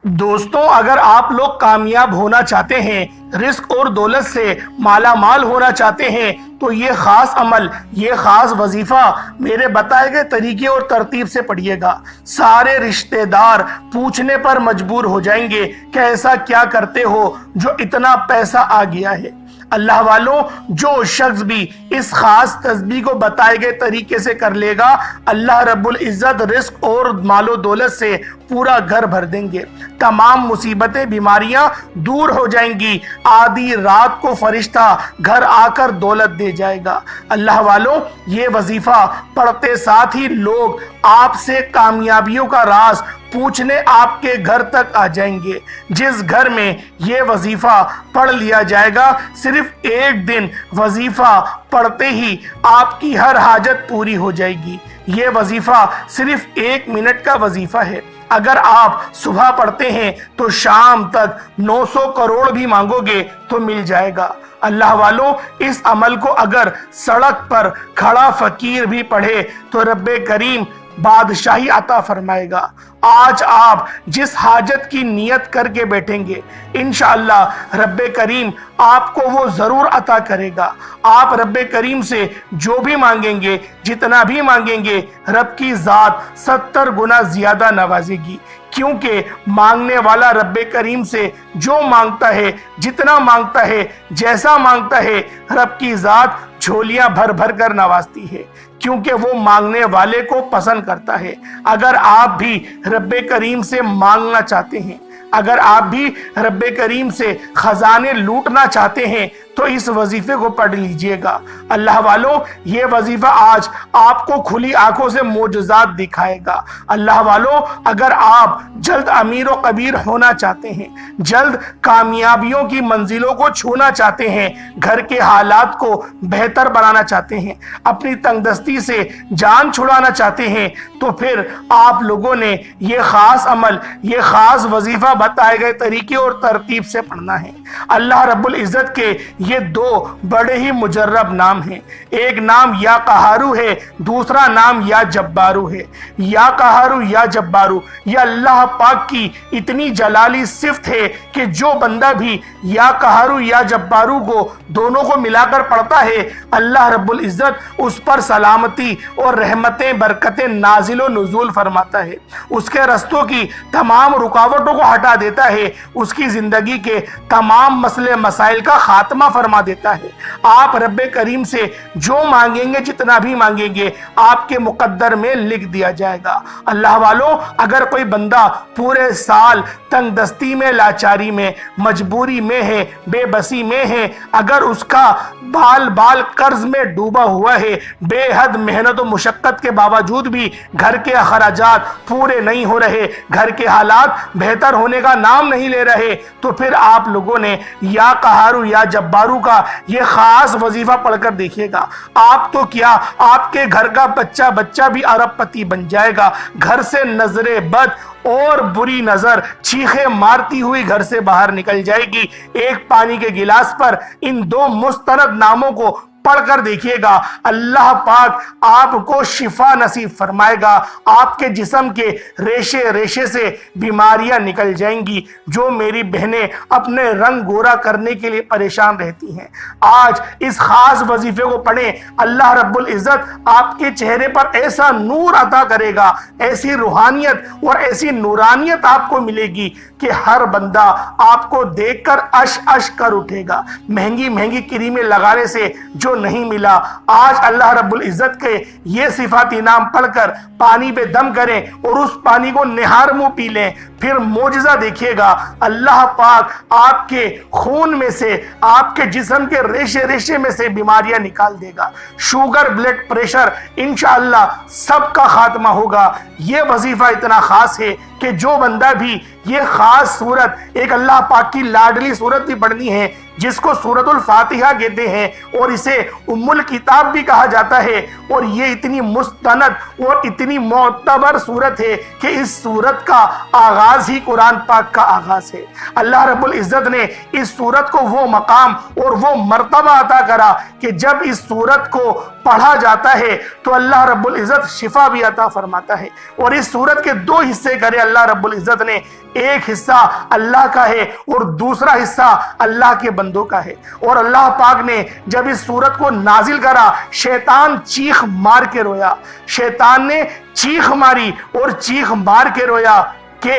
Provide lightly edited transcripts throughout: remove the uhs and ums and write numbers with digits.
دوستوں، اگر آپ لوگ کامیاب ہونا چاہتے ہیں، رزق اور دولت سے مالا مال ہونا چاہتے ہیں، تو یہ خاص عمل، یہ خاص وظیفہ میرے بتائے گئے طریقے اور ترتیب سے پڑھیے گا۔ سارے رشتہ دار پوچھنے پر مجبور ہو جائیں گے کہ ایسا کیا کرتے ہو جو اتنا پیسہ آ گیا ہے۔ اللہ والوں، جو شخص بھی اس خاص تسبیح کو بتائے گئے طریقے سے کر لے گا، اللہ رب العزت رزق اور مال و دولت سے پورا گھر بھر دیں گے۔ تمام مصیبتیں، بیماریاں دور ہو جائیں گی۔ آدھی رات کو فرشتہ گھر آ کر دولت دے جائے گا۔ اللہ والوں، یہ وظیفہ پڑھتے ساتھ ہی لوگ آپ سے کامیابیوں کا راز پوچھنے آپ کے گھر تک آ جائیں گے۔ جس گھر میں یہ وظیفہ پڑھ لیا جائے گا، صرف ایک دن وظیفہ پڑھتے ہی آپ کی ہر حاجت پوری ہو جائے گی۔ یہ وظیفہ صرف 1 منٹ کا وظیفہ ہے۔ اگر آپ صبح پڑھتے ہیں تو شام تک 900 کروڑ بھی مانگو گے تو مل جائے گا۔ اللہ والوں، اس عمل کو اگر سڑک پر کھڑا فقیر بھی پڑھے تو رب کریم بادشاہی عطا فرمائے گا۔ آج آپ جس حاجت کی نیت کر کے بیٹھیں گے، انشاءاللہ رب کریم آپ کو وہ ضرور عطا کرے گا۔ آپ رب کریم سے جو بھی مانگیں گے، جتنا بھی مانگیں گے، رب کی ذات 70 گنا زیادہ نوازے گی، کیونکہ مانگنے والا رب کریم سے جو مانگتا ہے، جتنا مانگتا ہے، جیسا مانگتا ہے، رب کی ذات جھولیاں بھر بھر کر نوازتی ہے، کیونکہ وہ مانگنے والے کو پسند کرتا ہے۔ اگر آپ بھی رب کریم سے مانگنا چاہتے ہیں، اگر آپ بھی رب کریم سے خزانے لوٹنا چاہتے ہیں، تو اس وظیفے کو پڑھ لیجئے گا۔ اللہ والوں، یہ وظیفہ آج آپ کو کھلی آنکھوں سے معجزات دکھائے گا۔ اللہ والوں، اگر آپ جلد امیر و کبیر ہونا چاہتے ہیں، جلد کامیابیوں کی منزلوں کو چھونا چاہتے ہیں، گھر کے حالات کو بہتر بنانا چاہتے ہیں، اپنی تنگ دستی سے جان چھڑانا چاہتے ہیں، تو پھر آپ لوگوں نے یہ خاص عمل، یہ خاص وظیفہ بتائے گئے طریقے اور ترتیب سے پڑھنا ہے۔ اللہ رب العزت کے یہ 2 بڑے ہی مجرب نام ہیں۔ ایک نام یا قہارو ہے، دوسرا نام یا جبارو ہے۔ یا قہارو، یا جبارو، یہ اللہ پاک کی اتنی جلالی صفت ہے کہ جو بندہ بھی یا قہارو یا جبارو کو دونوں کو ملا کر پڑھتا ہے، اللہ رب العزت اس پر سلامتی اور رحمتیں، برکتیں نازل و نزول فرماتا ہے، اس کے رستوں کی تمام رکاوٹوں کو ہٹا دیتا ہے، اس کی زندگی کے تمام مسئلے مسائل کا خاتمہ فرما دیتا ہے۔ آپ رب کریم سے جو مانگیں گے، جتنا بھی مانگیں گے، آپ کے مقدر میں لکھ دیا جائے گا۔ اللہ والوں، اگر کوئی بندہ پورے سال تنگ دستی میں، لاچاری میں، مجبوری میں ہے، بے بسی میں ہے، اگر اس کا بال بال قرض میں ڈوبا ہوا ہے، بے حد محنت و مشقت کے باوجود بھی گھر کے اخراجات پورے نہیں ہو رہے، گھر کے حالات بہتر ہونے کا نام نہیں لے رہے، تو پھر آپ لوگوں نے یا قہارو یا جبارو کا یہ خاص وظیفہ پڑھ کر دیکھیے گا۔ آپ تو کیا، آپ کے گھر کا بچہ بھی ارب پتی بن جائے گا۔ گھر سے نظر بد اور بری نظر چیخے مارتی ہوئی گھر سے باہر نکل جائے گی۔ ایک پانی کے گلاس پر ان 2 مستند ناموں کو پڑھ کر دیکھیے گا، اللہ پاک آپ کو شفا نصیب فرمائے گا۔ آپ کے جسم کے ریشے ریشے سے بیماریاں نکل جائیں گی۔ جو میری بہنیں اپنے رنگ گورا کرنے کے لیے پریشان رہتی ہیں، آج اس خاص وظیفے کو پڑھیں، اللہ رب العزت آپ کے چہرے پر ایسا نور عطا کرے گا، ایسی روحانیت اور ایسی نورانیت آپ کو ملے گی کہ ہر بندہ آپ کو دیکھ کر اش اش کر اٹھے گا۔ مہنگی مہنگی کریمیں لگانے سے جو نہیں ملا، آج اللہ رب العزت کے یہ صفاتی نام پڑھ کر پانی پہ دم کریں اور اس پانی کو نہار منہ پی لیں، پھر معجزہ دیکھیے گا۔ اللہ پاک آپ کے خون میں سے، آپ کے جسم کے ریشے ریشے میں سے بیماریاں نکال دے گا۔ شوگر، بلڈ پریشر، انشاءاللہ سب کا خاتمہ ہوگا۔ یہ وظیفہ اتنا خاص ہے کہ جو بندہ بھی یہ خاص صورت، ایک اللہ پاک کی لاڈلی صورت بھی پڑھنی ہے، جس کو سورۃ الفاتحہ کہتے ہیں اور اسے ام الکتاب بھی کہا جاتا ہے، اور یہ اتنی مستند اور اتنی معتبر صورت ہے کہ اس صورت کا آغاز ہی قرآن پاک کا آغاز ہے۔ اللہ رب العزت نے اس صورت کو وہ مقام اور وہ مرتبہ عطا کرا کہ جب اس صورت کو پڑھا جاتا ہے تو اللہ رب العزت شفا بھی عطا فرماتا ہے۔ اور اس سورت کے دو حصے کرے اللہ رب العزت نے، ایک حصہ اللہ کا ہے اور دوسرا حصہ اللہ کے بندوں کا ہے۔ اور اللہ پاک نے جب اس سورت کو نازل کرا، شیطان چیخ مار کے رویا، شیطان نے چیخ ماری اور چیخ مار کے رویا کہ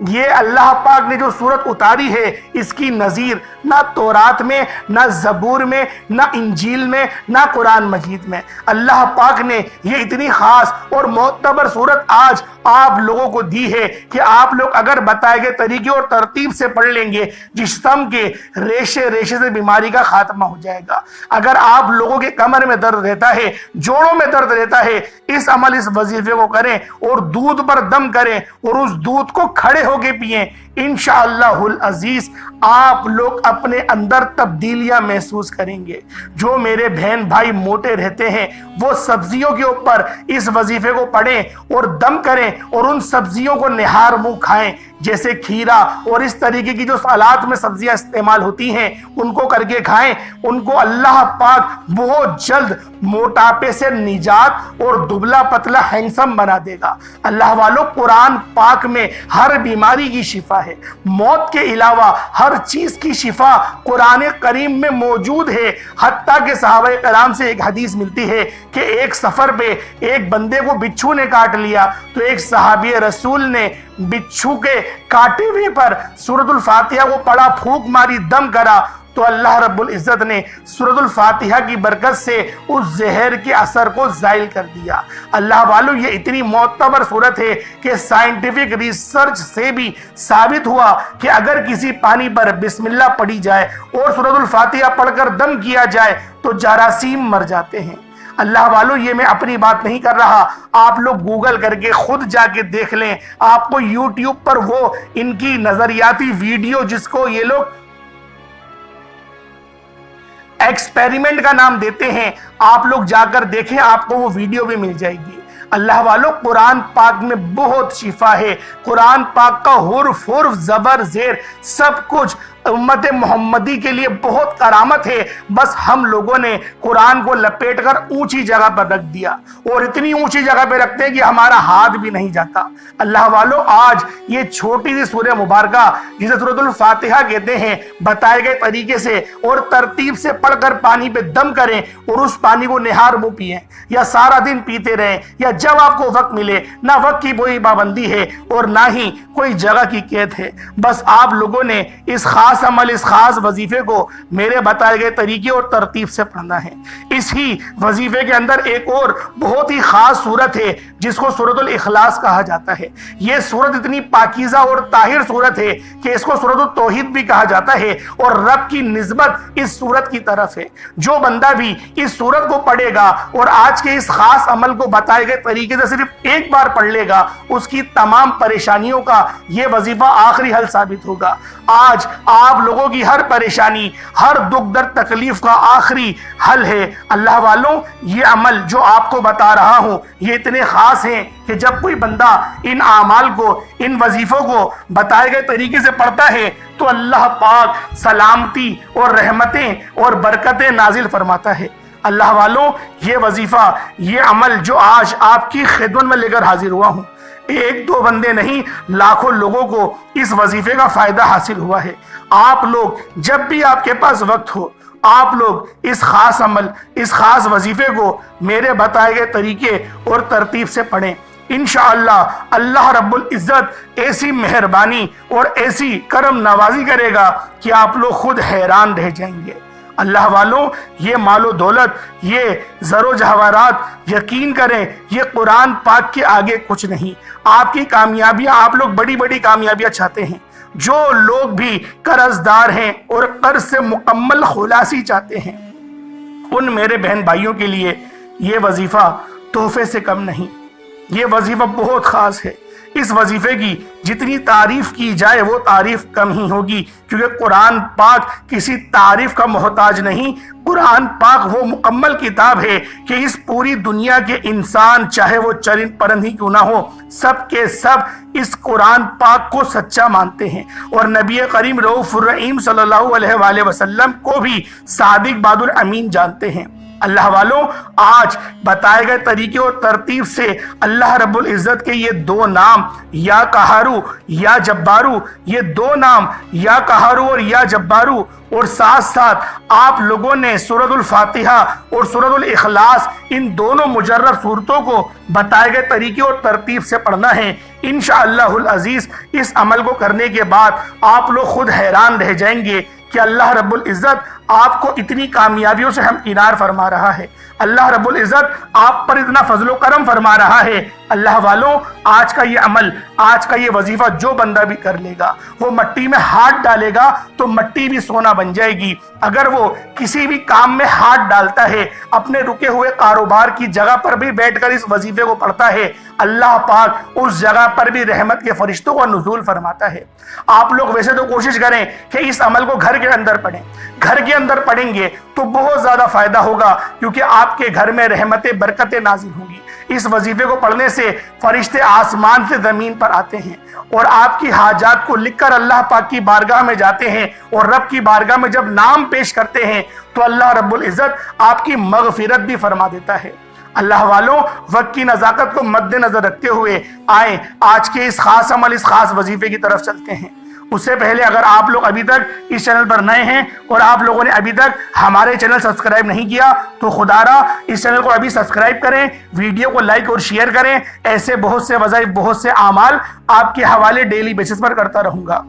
یہ اللہ پاک نے جو سورت اتاری ہے اس کی نظیر نہ تورات میں، نہ زبور میں، نہ انجیل میں، نہ قرآن مجید میں۔ اللہ پاک نے یہ اتنی خاص اور معتبر سورت آج آپ لوگوں کو دی ہے کہ آپ لوگ اگر بتائے گئے طریقے اور ترتیب سے پڑھ لیں گے، جسم کے ریشے ریشے سے بیماری کا خاتمہ ہو جائے گا۔ اگر آپ لوگوں کے کمر میں درد رہتا ہے، جوڑوں میں درد رہتا ہے، اس وظیفے کو کریں اور دودھ پر دم کریں اور اس دودھ کو کھڑے ہو کے پیئیں، انشاءاللہ العزیز آپ لوگ اپنے اندر تبدیلیاں محسوس کریں گے۔ جو میرے بہن بھائی موٹے رہتے ہیں وہ سبزیوں کے اوپر اس وظیفے کو پڑھیں اور دم کریں اور ان سبزیوں کو نہار منہ کھائیں، جیسے کھیرا اور اس طریقے کی جو سلاد میں سبزیاں استعمال ہوتی ہیں ان کو کر کے کھائیں۔ ان کو اللہ پاک بہت جلد موٹاپے سے نجات اور دبلا پتلا ہینڈسم بنا دے گا۔ اللہ والوں، قرآن پاک میں ہر بیماری کی شفا ہے، موت کے علاوہ ہر چیز کی شفا قرآن کریم میں موجود ہے۔ حتیٰ کہ صحابہ کرام سے ایک حدیث ملتی ہے کہ ایک سفر پہ ایک بندے کو بچھو نے کاٹ لیا تو ایک صحابی رسول نے بچھو کے کاٹے ہوئے پر سورۃ الفاتحہ کو پڑھا، پھونک ماری، دم کرا تو اللہ رب العزت نے سورۃ الفاتحہ کی برکت سے اس زہر کے اثر کو زائل کر دیا۔ اللہ والو، یہ اتنی معتبر صورت ہے کہ سائنٹیفک ریسرچ سے بھی ثابت ہوا کہ اگر کسی پانی پر بسم اللہ پڑھی جائے اور سورۃ الفاتحہ پڑھ کر دم کیا جائے تو جراثیم مر جاتے ہیں۔ اللہ والو، یہ میں اپنی بات نہیں کر رہا، آپ لوگ گوگل کر کے خود جا کے دیکھ لیں، آپ کو یوٹیوب پر وہ ان کی نظریاتی ویڈیو جس کو یہ لوگ ایکسپیریمنٹ کا نام دیتے ہیں، آپ لوگ جا کر دیکھیں، آپ کو وہ ویڈیو بھی مل جائے گی۔ اللہ والو، قرآن پاک میں بہت شفا ہے۔ قرآن پاک کا حرف حرف، زبر زیر سب کچھ امت محمدی کے لیے بہت کرامت ہے۔ بس ہم لوگوں نے قرآن کو لپیٹ کر اونچی جگہ پر رکھ دیا اور اتنی اونچی جگہ پہ رکھتے ہیں کہ ہمارا ہاتھ بھی نہیں جاتا۔ اللہ والو، آج یہ چھوٹی سی سورہ مبارکہ جسے سورۃ الفاتحہ کہتے ہیں، بتائے گئے طریقے سے اور ترتیب سے پڑھ کر پانی پہ دم کریں اور اس پانی کو نہار منہ پیئیں، یا سارا دن پیتے رہیں، یا جب آپ کو وقت ملے۔ نہ وقت کی کوئی پابندی ہے اور نہ ہی کوئی جگہ کی قید ہے، بس آپ لوگوں نے اس خاص عمل، اس خاص وظیفے کو میرے بتائے گئے طریقے اور ترتیب سے پڑھنا ہے۔ اس ہی وظیفے کے اندر ایک اور بہت ہی خاص صورت ہے جس کو سورۃ الاخلاص کہا جاتا ہے۔ یہ صورت اتنی پاکیزہ اور طاہر صورت ہے کہ اس کو سورۃ التوحید بھی کہا جاتا ہے اور رب کی نسبت اس صورت کی طرف ہے۔ جو بندہ بھی اس صورت کو پڑھے گا اور آج کے اس خاص عمل کو بتائے گئے طریقے سے صرف ایک بار پڑھ لے گا، اس کی تمام پریشانیوں کا یہ وظیفہ آخری حل ثابت ہوگا۔ آج آپ لوگوں کی ہر پریشانی، ہر دکھ درد تکلیف کا آخری حل ہے۔ اللہ والوں، یہ عمل جو آپ کو بتا رہا ہوں یہ اتنے خاص ہیں کہ جب کوئی بندہ ان اعمال کو، ان وظیفوں کو بتائے گئے طریقے سے پڑھتا ہے تو اللہ پاک سلامتی اور رحمتیں اور برکتیں نازل فرماتا ہے۔ اللہ والوں، یہ وظیفہ، یہ عمل جو آج آپ کی خدمت میں لے کر حاضر ہوا ہوں، ایک دو بندے نہیں، لاکھوں لوگوں کو اس وظیفے کا فائدہ حاصل ہوا ہے۔ آپ لوگ جب بھی آپ کے پاس وقت ہو، آپ لوگ اس خاص عمل، اس خاص وظیفے کو میرے بتائے گئے طریقے اور ترتیب سے پڑھیں۔ انشاءاللہ اللہ رب العزت ایسی مہربانی اور ایسی کرم نوازی کرے گا کہ آپ لوگ خود حیران رہ جائیں گے۔ اللہ والوں، یہ مال و دولت، یہ زر و جواہرات، یقین کریں یہ قرآن پاک کے آگے کچھ نہیں۔ آپ کی کامیابیاں، آپ لوگ بڑی بڑی کامیابیاں چاہتے ہیں، جو لوگ بھی قرض دار ہیں اور قرض سے مکمل خلاصی چاہتے ہیں، ان میرے بہن بھائیوں کے لیے یہ وظیفہ تحفے سے کم نہیں۔ یہ وظیفہ بہت خاص ہے۔ اس وظیفے کی جتنی تعریف کی جائے وہ تعریف کم ہی ہوگی، کیونکہ قرآن پاک کسی تعریف کا محتاج نہیں۔ قرآن پاک وہ مکمل کتاب ہے کہ اس پوری دنیا کے انسان، چاہے وہ چرند پرند ہی کیوں نہ ہو، سب کے سب اس قرآن پاک کو سچا مانتے ہیں، اور نبی کریم رؤوف الرحیم صلی اللہ علیہ وآلہ وسلم کو بھی صادق بعد الامین جانتے ہیں۔ اللہ والوں، آج بتائے گئے طریقے اور ترتیب سے اللہ رب العزت کے یہ دو نام یا قہارو یا جبارو، یہ دو نام یا قہارو اور یا جبارو، اور ساتھ ساتھ آپ لوگوں نے سورۃ الفاتحہ اور سورۃ الاخلاص ان دونوں مجرب صورتوں کو بتائے گئے طریقے اور ترتیب سے پڑھنا ہے۔ انشاءاللہ العزیز اس عمل کو کرنے کے بعد آپ لوگ خود حیران رہ جائیں گے کہ اللہ رب العزت آپ کو اتنی کامیابیوں سے ہمکنار فرما رہا ہے، اللہ رب العزت آپ پر اتنا فضل و کرم فرما رہا ہے۔ اللہ والوں، آج کا یہ عمل، آج کا یہ وظیفہ جو بندہ بھی کر لے گا، وہ مٹی میں ہاتھ ڈالے گا تو مٹی بھی سونا بن جائے گی۔ اگر وہ کسی بھی کام میں ہاتھ ڈالتا ہے، اپنے رکے ہوئے کاروبار کی جگہ پر بھی بیٹھ کر اس وظیفے کو پڑھتا ہے، اللہ پاک اس جگہ پر بھی رحمت کے فرشتوں کا نزول فرماتا ہے۔ آپ لوگ ویسے تو کوشش کریں کہ اس عمل کو گھر کے اندر پڑھیں، گھر کے اندر پڑھیں گے تو بہت زیادہ فائدہ ہوگا، کیونکہ آپ کے گھر میں رحمتیں، برکتیں نازل ہوں گی۔ اس وظیفے کو پڑھنے سے فرشتے آسمان سے زمین پر آتے ہیں اور آپ کی حاجات کو لکھ کر اللہ پاک کی بارگاہ میں جاتے ہیں، اور رب کی بارگاہ میں جب نام پیش کرتے ہیں تو اللہ رب العزت آپ کی مغفرت بھی فرما دیتا ہے۔ اللہ والوں، وقت کی نزاکت کو مد نظر رکھتے ہوئے آئیں آج کے اس خاص عمل، اس خاص وظیفے کی طرف چلتے ہیں۔ اس سے پہلے اگر آپ لوگ ابھی تک اس چینل پر نئے ہیں اور آپ لوگوں نے ابھی تک ہمارے چینل سبسکرائب نہیں کیا تو خدا را اس چینل کو ابھی سبسکرائب کریں، ویڈیو کو لائک اور شیئر کریں۔ ایسے بہت سے وظائف، بہت سے اعمال آپ کے حوالے ڈیلی بیسس پر کرتا رہوں گا۔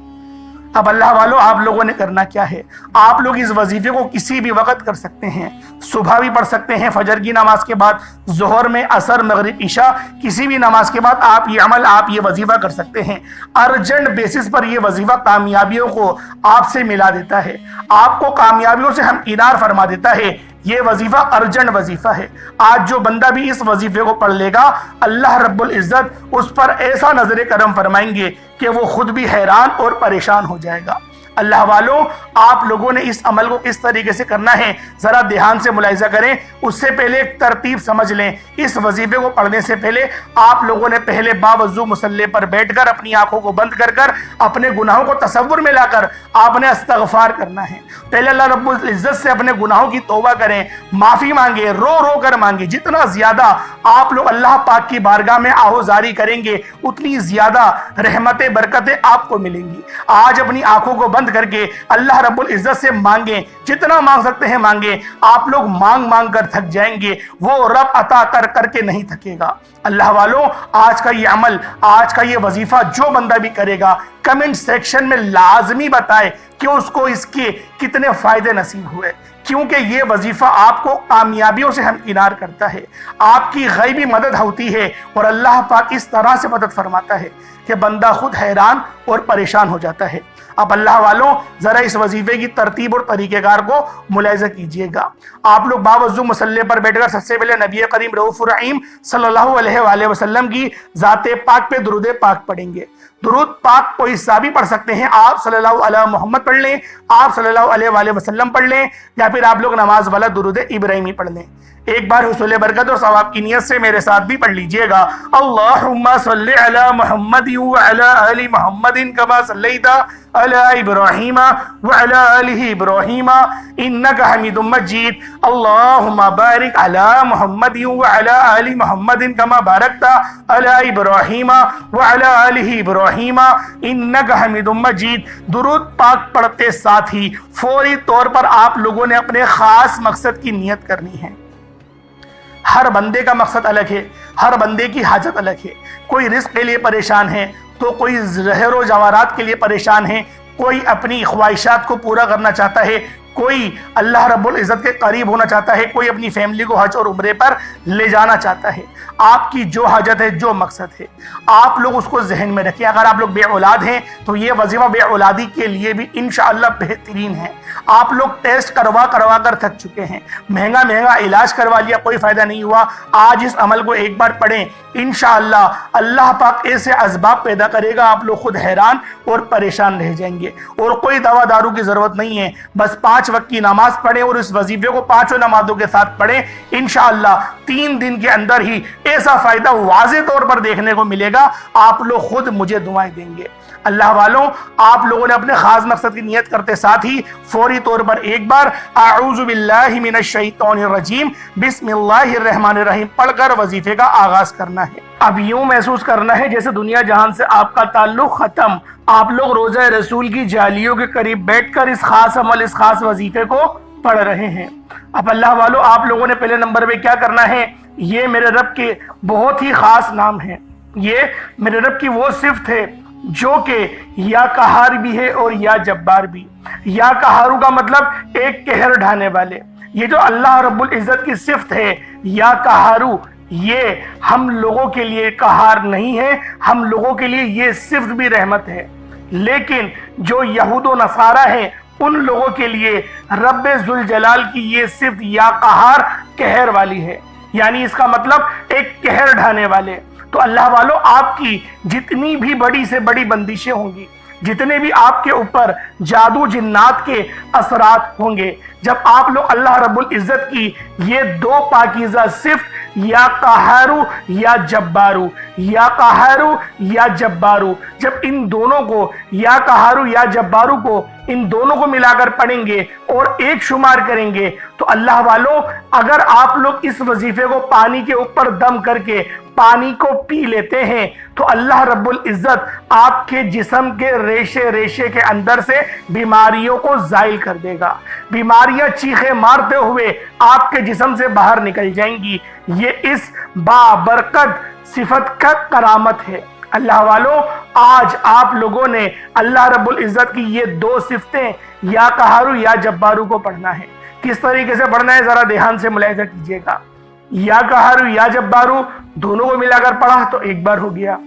اب اللہ والوں، آپ لوگوں نے کرنا کیا ہے؟ آپ لوگ اس وظیفے کو کسی بھی وقت کر سکتے ہیں، صبح بھی پڑھ سکتے ہیں فجر کی نماز کے بعد، ظہر میں، عصر، مغرب، عشاء، کسی بھی نماز کے بعد آپ یہ عمل، آپ یہ وظیفہ کر سکتے ہیں۔ ارجنٹ بیسس پر یہ وظیفہ کامیابیوں کو آپ سے ملا دیتا ہے، آپ کو کامیابیوں سے ہمکنار فرما دیتا ہے۔ یہ وظیفہ ارجنٹ وظیفہ ہے۔ آج جو بندہ بھی اس وظیفے کو پڑھ لے گا، اللہ رب العزت اس پر ایسا نظر کرم فرمائیں گے کہ وہ خود بھی حیران اور پریشان ہو جائے گا۔ اللہ والوں، آپ لوگوں نے اس عمل کو کس طریقے سے کرنا ہے ذرا دھیان سے ملاحظہ کریں۔ اس سے پہلے ایک ترتیب سمجھ لیں۔ اس وظیفے کو پڑھنے سے پہلے آپ لوگوں نے پہلے باوضو مصلی پر بیٹھ کر اپنی آنکھوں کو بند کر کر اپنے گناہوں کو تصور میں لا کر آپ نے استغفار کرنا ہے۔ پہلے اللہ رب العزت سے اپنے گناہوں کی توبہ کریں، معافی مانگیں، رو رو کر مانگیں۔ جتنا زیادہ آپ لوگ اللہ پاک کی بارگاہ میں آہوزاری کریں گے، اتنی زیادہ رحمتیں، برکتیں آپ کو ملیں گی۔ آج اپنی آنکھوں کو بند کر کے اللہ رب العزت سے مانگیں، جتنا مانگ سکتے ہیں مانگیں۔ آپ لوگ مانگ مانگ کر تھک جائیں گے، وہ رب عطا کر کر کے نہیں تھکے گا۔ اللہ والوں، آج کا یہ عمل، آج کا یہ وظیفہ جو بندہ بھی کرے گا، کمنٹ سیکشن میں لازمی بتائے کہ اس کو اس کے کتنے فائدے نصیب ہوئے، کیونکہ یہ وظیفہ آپ کو کامیابیوں سے ہمکنار کرتا ہے، آپ کی غیبی مدد ہوتی ہے، اور اللہ پاک اس طرح سے مدد فرماتا ہے کہ بندہ خود حیران اور پریشان ہو جاتا ہے۔ اب اللہ والوں، ذرا اس وظیفے کی ترتیب اور طریقہ کار کو ملاحظہ کیجئے گا۔ آپ لوگ باوضو مصلی پر بیٹھ کر سب سے پہلے نبی کریم رؤوف الرحیم صلی اللہ علیہ وآلہ وسلم کی ذات پاک پہ درود پاک پڑھیں گے۔ درود پاک کوئی حصہ بھی پڑھ سکتے ہیں، آپ صلی اللہ علیہ محمد پڑھ لیں، آپ صلی اللہ علیہ وآلہ وسلم پڑھ لیں، یا پھر آپ لوگ نماز والا درود ابراہیمی پڑھ لیں۔ ایک بار حصول برکت اور ثواب کی نیت سے میرے ساتھ بھی پڑھ لیجئے گا۔ اللہم صلی علی محمد وعلی آل محمد کما صلیت علی ابراہیم وعلی آل ابراہیم انک حمید مجید۔ اللہم بارک علی محمد وعلی آل محمد کما بارکت علی ابراہیم وعلی آل ابراہیم انک حمید مجید۔ درود پاک پڑھتے ساتھ ہی فوری طور پر آپ لوگوں نے اپنے خاص مقصد کی نیت کرنی ہے۔ ہر بندے کا مقصد الگ ہے، ہر بندے کی حاجت الگ ہے۔ کوئی رزق کے لیے پریشان ہے تو کوئی زہر و جواہرات کے لیے پریشان ہے، کوئی اپنی خواہشات کو پورا کرنا چاہتا ہے، کوئی اللہ رب العزت کے قریب ہونا چاہتا ہے، کوئی اپنی فیملی کو حج اور عمرے پر لے جانا چاہتا ہے۔ آپ کی جو حاجت ہے، جو مقصد ہے، آپ لوگ اس کو ذہن میں رکھیں۔ اگر آپ لوگ بے اولاد ہیں تو یہ وظیفہ بے اولادی کے لیے بھی انشاءاللہ بہترین ہے۔ آپ لوگ ٹیسٹ کروا کر تھک چکے ہیں، مہنگا علاج کروا لیا، کوئی فائدہ نہیں ہوا۔ آج اس عمل کو ایک بار پڑھیں، انشاءاللہ اللہ پاک ایسے اسباب پیدا کرے گا، آپ لوگ خود حیران اور پریشان رہ جائیں گے۔ اور کوئی دوا دارو کی ضرورت نہیں ہے، بس 5 وقت کی نماز پڑھیں اور اس وظیفے کو 5 نمازوں کے ساتھ پڑھیں۔ انشاءاللہ 3 دن کے اندر ہی ایسا فائدہ واضح طور پر دیکھنے کو ملے گا، آپ لوگ خود مجھے دعائیں دیں گے۔ اللہ والوں، آپ لوگوں نے اپنے خاص مقصد کی نیت کرتے ساتھ ہی فوری طور پر ایک بار اعوذ باللہ من الشیطان الرجیم بسم اللہ الرحمن الرحیم پڑھ کر وظیفے کا آغاز کرنا ہے۔ اب یوں محسوس کرنا ہے جیسے دنیا جہان سے آپ کا تعلق ختم، آپ لوگ روضہ رسول کی جالیوں کے قریب بیٹھ کر اس خاص عمل، اس خاص وظیفے کو پڑھ رہے ہیں۔ اب اللہ والوں، آپ لوگوں نے پہلے نمبر پہ کیا کرنا ہے، یہ میرے رب کے بہت ہی خاص نام ہیں، یہ میرے رب کی وہ صفت ہے جو کہ یا قہار بھی ہے اور یا جبار بھی۔ یا قہارو کا مطلب ایک قہر ڈھانے والے، یہ جو اللہ رب العزت کی صفت ہے یا قہارو، یہ ہم لوگوں کے لیے قہار نہیں ہے، ہم لوگوں کے لیے یہ صفت بھی رحمت ہے۔ لیکن جو یہود و نصارہ ہیں ان لوگوں کے لیے رب ذوالجلال کی یہ صفت یا قہار قہر والی ہے، یعنی اس کا مطلب ایک قہر ڈھانے والے۔ تو اللہ والوں، آپ کی جتنی بھی بڑی سے بڑی بندشیں ہوں گی، جتنے بھی آپ کے اوپر جادو جنات کے اثرات ہوں گے، جب آپ لوگ اللہ رب العزت کی یہ دو پاکیزہ صفت یا قہارو یا جبارو، یا قہارو یا جبارو، جب ان دونوں کو یا قہارو یا جبارو کو ان دونوں کو ملا کر پڑھیں گے اور ایک شمار کریں گے تو اللہ والوں، اگر آپ لوگ اس وظیفے کو پانی کے اوپر دم کر کے پانی کو پی لیتے ہیں تو اللہ رب العزت آپ کے جسم کے ریشے ریشے کے اندر سے بیماریوں کو زائل کر دے گا، بیماریاں چیخیں مارتے ہوئے آپ کے جسم سے باہر نکل جائیں گی۔ یہ اس بابرکت صفت کا کرامت ہے۔ اللہ والوں، آج آپ لوگوں نے اللہ رب العزت کی یہ دو صفتیں یا قہارو یا جبارو کو پڑھنا ہے۔ کس طریقے سے پڑھنا ہے ذرا دھیان سے ملاحظہ کیجیے گا۔ یا قہارو یا جبارو دونوں کو ملا کر پڑھا تو ایک بار ہو گیا،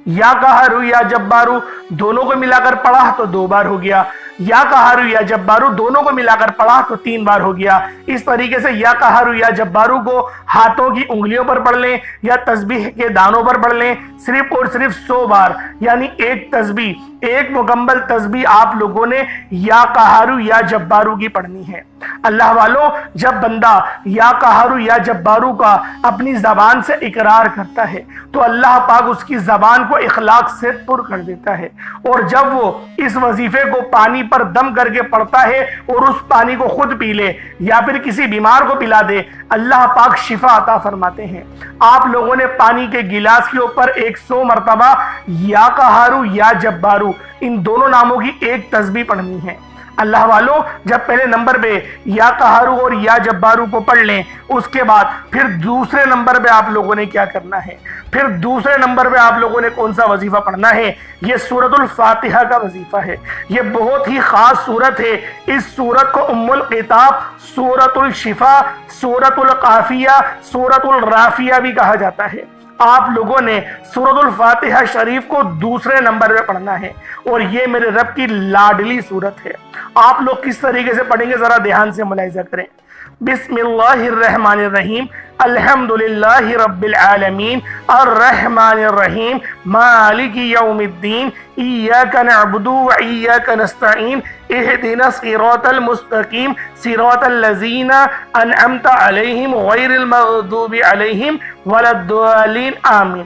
یا قہارو یا جبارو دونوں کو ملا کر پڑھا تو دو بار ہو گیا، یا قہارو یا جبارو دونوں کو ملا کر پڑھا تو تین بار ہو گیا۔ اس طریقے سے یا قہارو یا جبارو کو ہاتھوں کی انگلیوں پر پڑھ لیں یا تسبیح کے دانوں پر پڑھ لیں، صرف اور صرف 100 بار، یعنی ایک تسبیح، ایک مکمل تسبیح آپ لوگوں نے یا قہارو یا جبارو کی پڑھنی ہے۔ اللہ والوں، جب بندہ یا قہارو یا جبارو کا اپنی زبان سے اقرار کرتا ہے تو اللہ پاک اس کی زبان کو اخلاق سے پر کر دیتا ہے، اور جب وہ اس وظیفے کو پانی پر دم کر کے پڑھتا ہے اور اس پانی کو خود پی لے یا پھر کسی بیمار کو پلا دے، اللہ پاک شفا عطا فرماتے ہیں۔ آپ لوگوں نے پانی کے گلاس کے اوپر 100 مرتبہ یا قہارو یا جبارو ان دونوں ناموں کی ایک تسبیح پڑھنی ہے۔ اللہ والوں، جب پہلے نمبر پہ یا قہارو اور یا جبارو کو پڑھ لیں، اس کے بعد پھر دوسرے نمبر پہ آپ لوگوں نے کیا کرنا ہے، پھر دوسرے نمبر پہ آپ لوگوں نے کون سا وظیفہ پڑھنا ہے، یہ سورۃ الفاتحہ کا وظیفہ ہے۔ یہ بہت ہی خاص سورت ہے، اس سورت کو ام القطاب، سورۃ الشفا، سورۃ القافیہ، سورۃ الرافیہ بھی کہا جاتا ہے۔ آپ لوگوں نے سورۃ الفاتحہ شریف کو دوسرے نمبر پہ پڑھنا ہے، اور یہ میرے رب کی لاڈلی سورت ہے۔ آپ لوگ کس طریقے سے پڑھیں گے ذرا دھیان سے ملاحظہ کریں۔ بسم اللہ الرحمن الرحیم، الحمدللہ رب العالمین، الرحمن الرحیم، مالک یوم الدین، ایاک نعبد و ایاک نستعین، اہدنا الصراط المستقیم، صراط الذین انعمت علیہم غیر المغضوب علیہم ولا الضالین، آمین۔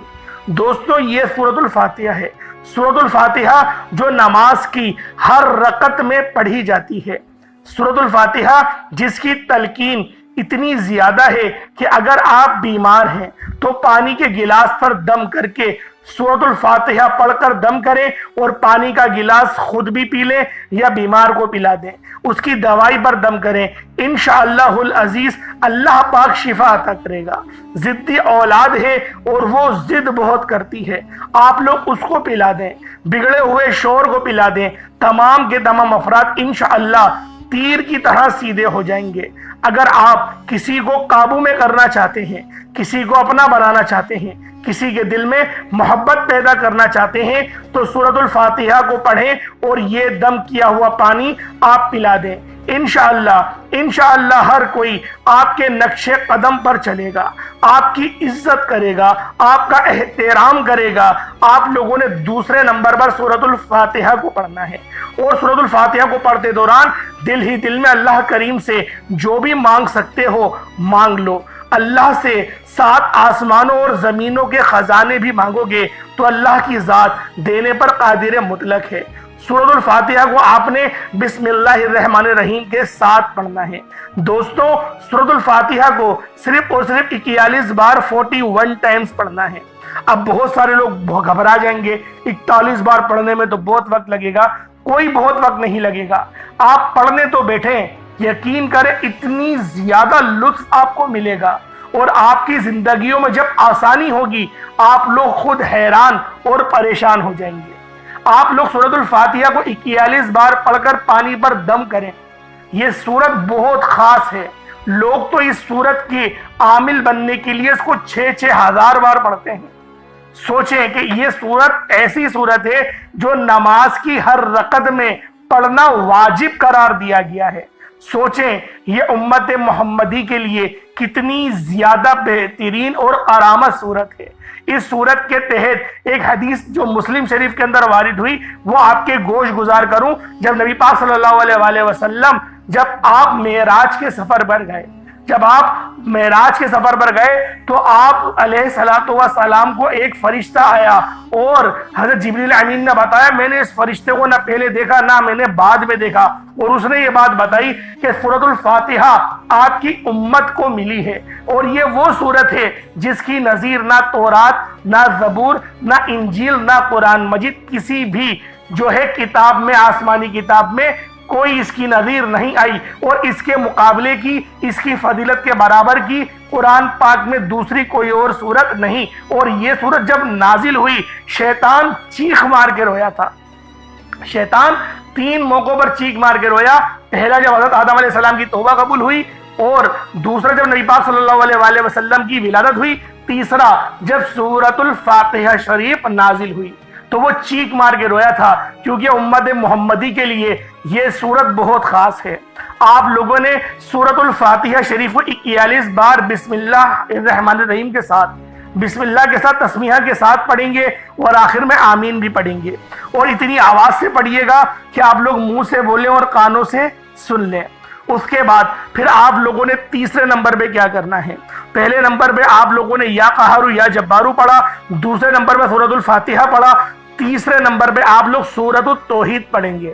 دوستو، یہ سورۃ الفاتحہ ہے، سورۃ الفاتحہ جو نماز کی ہر رکعت میں پڑھی جاتی ہے۔ سورۃ الفاتحہ جس کی تلقین اتنی زیادہ ہے کہ اگر آپ بیمار ہیں تو پانی کے گلاس پر دم کر کے سورۃ الفاتحہ پڑھ کر دم کریں اور پانی کا گلاس خود بھی پی لیں یا بیمار کو پلا دیں، اس کی دوائی پر دم کریں، انشاءاللہ العزیز اللہ پاک شفا عطا کرے گا۔ ضدی اولاد ہے اور وہ ضد بہت کرتی ہے، آپ لوگ اس کو پلا دیں، بگڑے ہوئے شور کو پلا دیں، تمام کے تمام افراد انشاءاللہ تیر کی طرح سیدھے ہو جائیں گے۔ اگر آپ کسی کو قابو میں کرنا چاہتے ہیں، کسی کو اپنا بنانا چاہتے ہیں، کسی کے دل میں محبت پیدا کرنا چاہتے ہیں تو سورۃ الفاتحہ کو پڑھیں اور یہ دم کیا ہوا پانی آپ پلا دیں۔ انشاءاللہ ہر کوئی آپ کے نقش قدم پر چلے گا، آپ کی عزت کرے گا، آپ کا احترام کرے گا۔ آپ لوگوں نے دوسرے نمبر پر سورۃ الفاتحہ کو پڑھنا ہے، اور سورۃ الفاتحہ کو پڑھتے دوران دل ہی دل میں اللہ کریم سے جو بھی مانگ سکتے ہو مانگ لو۔ اللہ سے 7 آسمانوں اور زمینوں کے خزانے بھی مانگو گے تو اللہ کی ذات دینے پر قادر مطلق ہے۔ سورۃ الفاتحہ کو آپ نے بسم اللہ الرحمن الرحیم کے ساتھ پڑھنا ہے۔ دوستو، سورۃ الفاتحہ کو صرف اور صرف 41 بار 41 ٹائمز پڑھنا ہے۔ اب بہت سارے لوگ گھبرا جائیں گے، 41 بار پڑھنے میں تو بہت وقت لگے گا۔ کوئی بہت وقت نہیں لگے گا، آپ پڑھنے تو بیٹھیں، یقین کریں اتنی زیادہ لطف آپ کو ملے گا، اور آپ کی زندگیوں میں جب آسانی ہوگی آپ لوگ خود حیران اور پریشان ہو جائیں گے۔ آپ لوگ سورۃ الفاتحہ کو 41 بار پڑھ کر پانی پر دم کریں۔ یہ سورت بہت خاص ہے، لوگ تو اس سورت کے عامل بننے کے لیے اس کو 6,000 ہزار بار پڑھتے ہیں۔ سوچیں کہ یہ سورت ایسی سورت ہے جو نماز کی ہر رکعت میں پڑھنا واجب قرار دیا گیا ہے۔ سوچیں یہ امت محمدی کے لیے کتنی زیادہ بہترین اور کرامت صورت ہے۔ اس صورت کے تحت ایک حدیث جو مسلم شریف کے اندر وارد ہوئی وہ آپ کے گوش گزار کروں۔ جب نبی پاک صلی اللہ علیہ وسلم جب آپ معراج کے سفر پر گئے، تو آپ علیہ السلام کو ایک فرشتہ آیا، اور حضرت جبریل امین نے بتایا میں نے اس فرشتے کو نہ پہلے دیکھا نہ میں نے بعد میں دیکھا، اور اس نے یہ بات بتائی کہ سورۃ الفاتحہ آپ کی امت کو ملی ہے، اور یہ وہ سورت ہے جس کی نظیر نہ تورات، نہ زبور، نہ انجیل، نہ قرآن مجید کسی بھی جو ہے کتاب میں، آسمانی کتاب میں کوئی اس کی نظیر نہیں آئی، اور اس کے مقابلے کی، اس کی فضیلت کے برابر کی قرآن پاک میں دوسری کوئی اور سورت نہیں۔ اور یہ سورت جب نازل ہوئی شیطان چیخ مار کے رویا تھا۔ شیطان 3 موقعوں پر چیخ مار کے رویا۔ پہلا جب حضرت آدم علیہ السلام کی توبہ قبول ہوئی، اور دوسرا جب نبی پاک صلی اللہ علیہ وسلم کی ولادت ہوئی، تیسرا جب سورۃ الفاتحہ شریف نازل ہوئی تو وہ چیخ مار کے رویا تھا، کیونکہ امت محمدی کے لیے یہ سورت بہت خاص ہے۔ آپ لوگوں نے سورۃ الفاتحہ شریف کو 41 بار بسم اللہ الرحمن الرحیم کے ساتھ، بسم اللہ کے ساتھ، تسمیہ کے ساتھ پڑھیں گے، اور آخر میں آمین بھی پڑھیں گے، اور اتنی آواز سے پڑھیے گا کہ آپ لوگ منہ سے بولیں اور کانوں سے سن لیں۔ اس کے بعد پھر آپ لوگوں نے تیسرے نمبر پہ کیا کرنا ہے؟ پہلے نمبر پہ آپ لوگوں نے یا قہار یا جبارو پڑھا، دوسرے نمبر پہ سورۃ الفاتحہ پڑھا، تیسرے نمبر پہ آپ لوگ سورۃ التوحید پڑھیں گے۔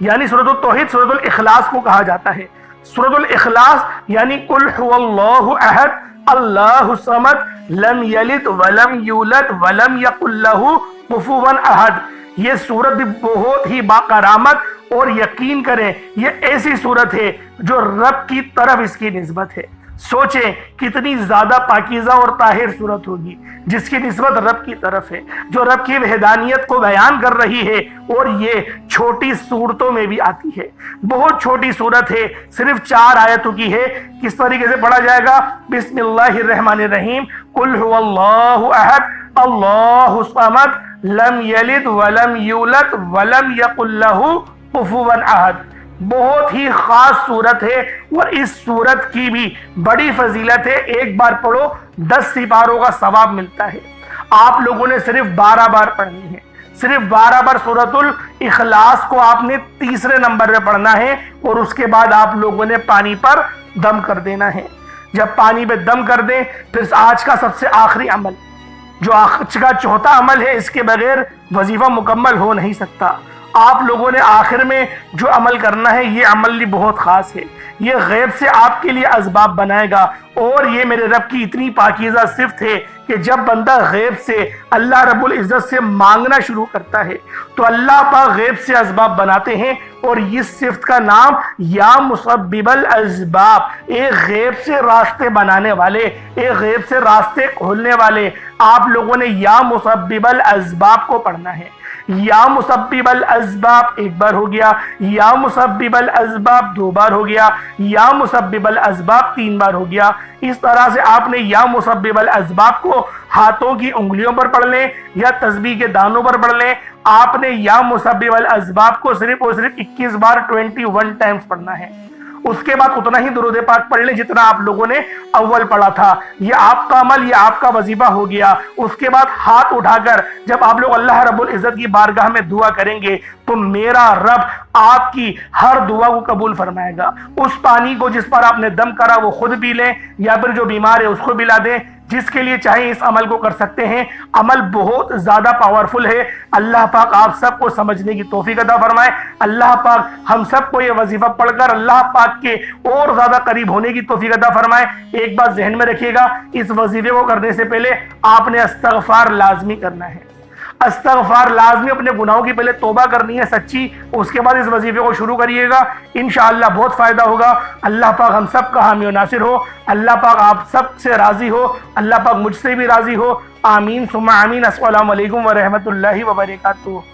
یعنی سورۃ التوحید سورۃ الاخلاص کو کہا جاتا ہے۔ سورۃ الاخلاص یعنی قل هو اللہ احد اللہ الصمد لم یلد ولم یولد ولم یکن لہ کفوا احد۔ یہ سورت بھی بہت ہی باکرامت، اور یقین کریں یہ ایسی سورت ہے جو رب کی طرف اس کی نسبت ہے۔ سوچیں کتنی زیادہ پاکیزہ اور طاہر صورت ہوگی جس کی نسبت رب کی طرف ہے، جو رب کی وحدانیت کو بیان کر رہی ہے، اور یہ چھوٹی صورتوں میں بھی آتی ہے۔ بہت چھوٹی صورت ہے، صرف 4 آیتوں کی ہے۔ کس طریقے سے پڑھا جائے گا؟ بسم اللہ الرحمن الرحیم، قل هو اللہ احد اللہ الصمد لم یلد ولم یولد ولم یکن لہ کفوا احد۔ بہت ہی خاص صورت ہے، اور اس صورت کی بھی بڑی فضیلت ہے۔ ایک بار پڑھو 10 سپاروں کا ثواب ملتا ہے۔ آپ لوگوں نے صرف 12 بار پڑھنی ہے، صرف 12 بار سورۃ الاخلاص کو آپ نے تیسرے نمبر پہ پڑھنا ہے، اور اس کے بعد آپ لوگوں نے پانی پر دم کر دینا ہے۔ جب پانی پہ دم کر دیں، پھر آج کا سب سے آخری عمل، جو آج کا 4تھا عمل ہے، اس کے بغیر وظیفہ مکمل ہو نہیں سکتا۔ آپ لوگوں نے آخر میں جو عمل کرنا ہے، یہ عمل بھی بہت خاص ہے۔ یہ غیب سے آپ کے لیے اسباب بنائے گا، اور یہ میرے رب کی اتنی پاکیزہ صفت ہے کہ جب بندہ غیب سے اللہ رب العزت سے مانگنا شروع کرتا ہے تو اللہ پاک غیب سے اسباب بناتے ہیں، اور اس صفت کا نام یا مسبب الاسباب، ایک غیب سے راستے بنانے والے، ایک غیب سے راستے کھولنے والے۔ آپ لوگوں نے یا مسبب الاسباب کو پڑھنا ہے۔ یا مسبب الاسباب 1 بار ہو گیا، یا مسبب الاسباب 2 بار ہو گیا، یا مسبب الاسباب 3 بار ہو گیا۔ اس طرح سے آپ نے یا مسبب الاسباب کو ہاتھوں کی انگلیوں پر پڑھ لیں یا تسبیح کے دانوں پر پڑھ لیں۔ آپ نے یا مسبب الاسباب کو صرف اور صرف 21 بار 21 ٹائمز پڑھنا ہے۔ اس کے بعد اتنا ہی درود پاک پڑھ لیں جتنا آپ لوگوں نے اول پڑھا تھا۔ یہ آپ کا عمل، یہ آپ کا وظیفہ ہو گیا۔ اس کے بعد ہاتھ اٹھا کر جب آپ لوگ اللہ رب العزت کی بارگاہ میں دعا کریں گے تو میرا رب آپ کی ہر دعا کو قبول فرمائے گا۔ اس پانی کو جس پر آپ نے دم کرا وہ خود پی لیں، یا پھر جو بیمار ہے اس کو پلا دیں، جس کے لیے چاہیں اس عمل کو کر سکتے ہیں۔ عمل بہت زیادہ پاورفل ہے۔ اللہ پاک آپ سب کو سمجھنے کی توفیق عطا فرمائے۔ اللہ پاک ہم سب کو یہ وظیفہ پڑھ کر اللہ پاک کے اور زیادہ قریب ہونے کی توفیق عطا فرمائے۔ ایک بات ذہن میں رکھیے گا، اس وظیفے کو کرنے سے پہلے آپ نے استغفار لازمی کرنا ہے۔ استغفار لازمی، اپنے گناہوں کی پہلے توبہ کرنی ہے سچی، اس کے بعد اس وظیفے کو شروع کریے گا، انشاءاللہ بہت فائدہ ہوگا۔ اللہ پاک ہم سب کا حامی و ناصر ہو، اللہ پاک آپ سب سے راضی ہو، اللہ پاک مجھ سے بھی راضی ہو، آمین ثم آمین۔ السلام علیکم ورحمۃ اللہ وبرکاتہ۔